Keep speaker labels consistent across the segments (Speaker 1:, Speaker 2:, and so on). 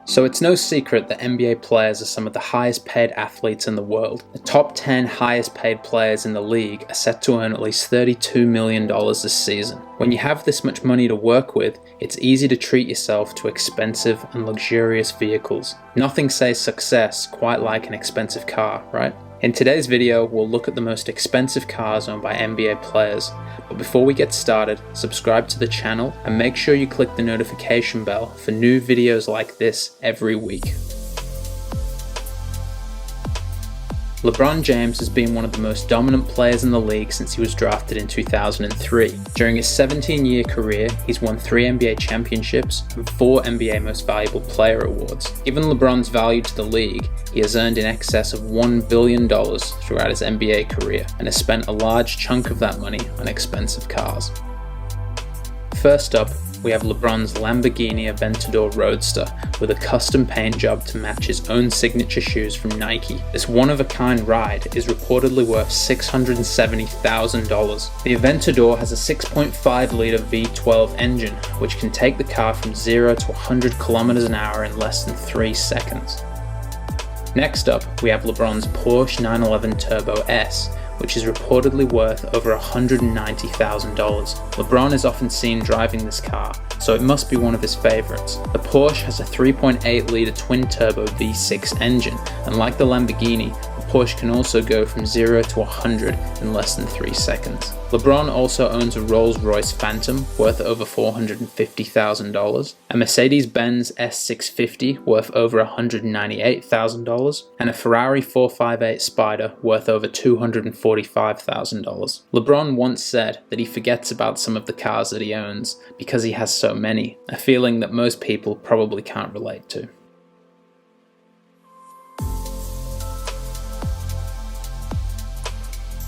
Speaker 1: So it's no secret that NBA players are some of the highest paid athletes in the world. The top 10 highest paid players in the league are set to earn at least $32 million this season. When you have this much money to work with, it's easy to treat yourself to expensive and luxurious vehicles. Nothing says success quite like an expensive car, right? In today's video, we'll look at the most expensive cars owned by NBA players. But before we get started, subscribe to the channel and make sure you click the notification bell for new videos like this every week. LeBron James has been one of the most dominant players in the league since he was drafted in 2003. During his 17-year career, he's won 3 NBA championships and 4 NBA Most Valuable Player awards. Given LeBron's value to the league, he has earned in excess of $1 billion throughout his NBA career and has spent a large chunk of that money on expensive cars. First up, we have LeBron's Lamborghini Aventador Roadster with a custom paint job to match his own signature shoes from Nike. This one-of-a-kind ride is reportedly worth $670,000. The Aventador has a 6.5-litre V12 engine, which can take the car from 0 to 100 kilometers an hour in less than 3 seconds. Next up, we have LeBron's Porsche 911 Turbo S, which is reportedly worth over $190,000. LeBron is often seen driving this car, so it must be one of his favorites. The Porsche has a 3.8-litre twin-turbo V6 engine, and like the Lamborghini, the Porsche can also go from 0 to 100 in less than 3 seconds. LeBron also owns a Rolls-Royce Phantom worth over $450,000, a Mercedes-Benz S650 worth over $198,000, and a Ferrari 458 Spider worth over $245,000. LeBron once said that he forgets about some of the cars that he owns because he has so many, a feeling that most people probably can't relate to.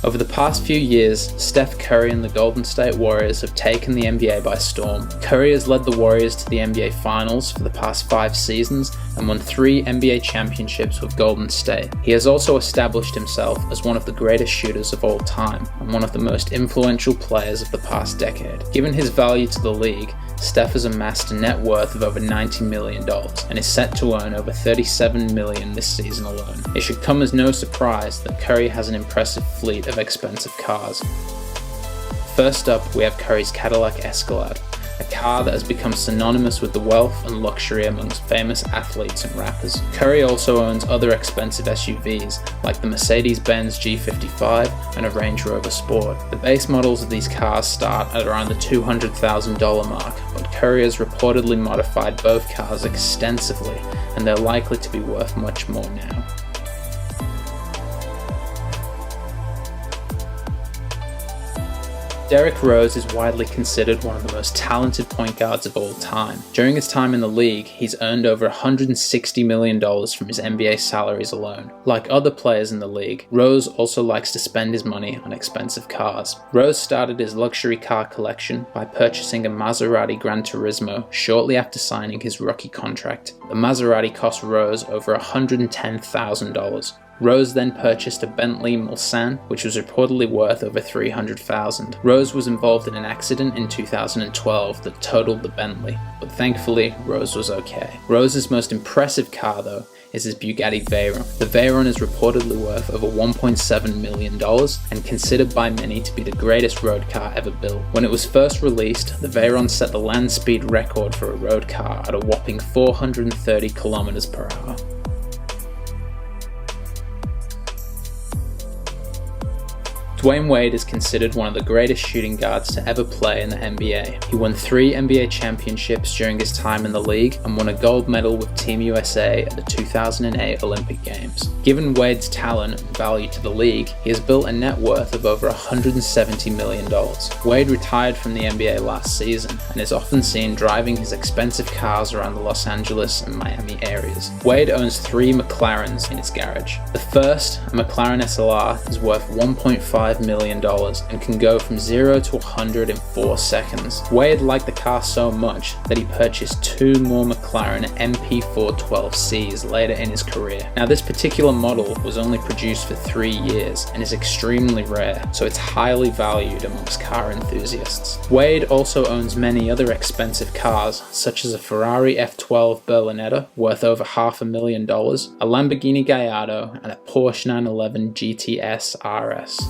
Speaker 1: Over the past few years, Steph Curry and the Golden State Warriors have taken the NBA by storm. Curry has led the Warriors to the NBA Finals for the past 5 seasons and won 3 NBA championships with Golden State. He has also established himself as one of the greatest shooters of all time and one of the most influential players of the past decade. Given his value to the league, Steph has amassed a net worth of over $90 million and is set to earn over $37 million this season alone. It should come as no surprise that Curry has an impressive fleet of expensive cars. First up, we have Curry's Cadillac Escalade, a car that has become synonymous with the wealth and luxury amongst famous athletes and rappers. Curry also owns other expensive SUVs like the Mercedes-Benz G55 and a Range Rover Sport. The base models of these cars start at around the $200,000 mark, but Curry has reportedly modified both cars extensively, and they're likely to be worth much more now. Derrick Rose is widely considered one of the most talented point guards of all time. During his time in the league, he's earned over $160 million from his NBA salaries alone. Like other players in the league, Rose also likes to spend his money on expensive cars. Rose started his luxury car collection by purchasing a Maserati Gran Turismo shortly after signing his rookie contract. The Maserati cost Rose over $110,000. Rose then purchased a Bentley Mulsanne, which was reportedly worth over $300,000. Rose was involved in an accident in 2012 that totaled the Bentley, but thankfully Rose was okay. Rose's most impressive car, though, is his Bugatti Veyron. The Veyron is reportedly worth over $1.7 million and considered by many to be the greatest road car ever built. When it was first released, the Veyron set the land speed record for a road car at a whopping 430 kilometers per hour. Dwayne Wade is considered one of the greatest shooting guards to ever play in the NBA. He won 3 NBA championships during his time in the league and won a gold medal with Team USA at the 2008 Olympic Games. Given Wade's talent and value to the league, he has built a net worth of over $170 million. Wade retired from the NBA last season and is often seen driving his expensive cars around the Los Angeles and Miami areas. Wade owns 3 McLarens in his garage. The first, a McLaren SLR, is worth $1.5 $225 million and can go from 0 to 100 in 4 seconds. Wade liked the car so much that he purchased 2 more McLaren MP412Cs later in his career. Now, this particular model was only produced for 3 years and is extremely rare, so it's highly valued amongst car enthusiasts. Wade also owns many other expensive cars, such as a Ferrari F12 Berlinetta worth over $500,000, a Lamborghini Gallardo, and a Porsche 911 GTS RS.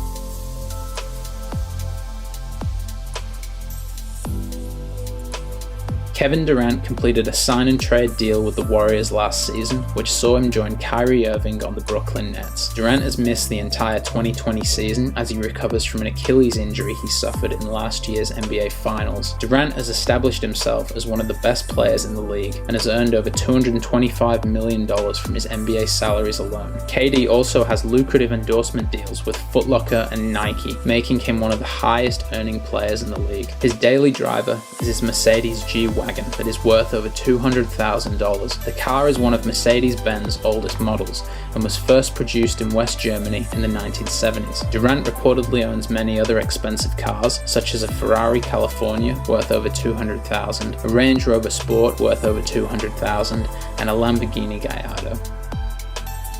Speaker 1: Kevin Durant completed a sign-and-trade deal with the Warriors last season, which saw him join Kyrie Irving on the Brooklyn Nets. Durant has missed the entire 2020 season as he recovers from an Achilles injury he suffered in last year's NBA Finals. Durant has established himself as one of the best players in the league and has earned over $225 million from his NBA salaries alone. KD also has lucrative endorsement deals with Foot Locker and Nike, making him one of the highest earning players in the league. His daily driver is his Mercedes G-Wagon that is worth over $200,000. The car is one of Mercedes-Benz's oldest models and was first produced in West Germany in the 1970s. Durant reportedly owns many other expensive cars, such as a Ferrari California worth over $200,000, a Range Rover Sport worth over $200,000, and a Lamborghini Gallardo.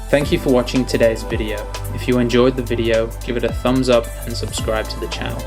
Speaker 1: Thank you for watching today's video. If you enjoyed the video, give it a thumbs up and subscribe to the channel.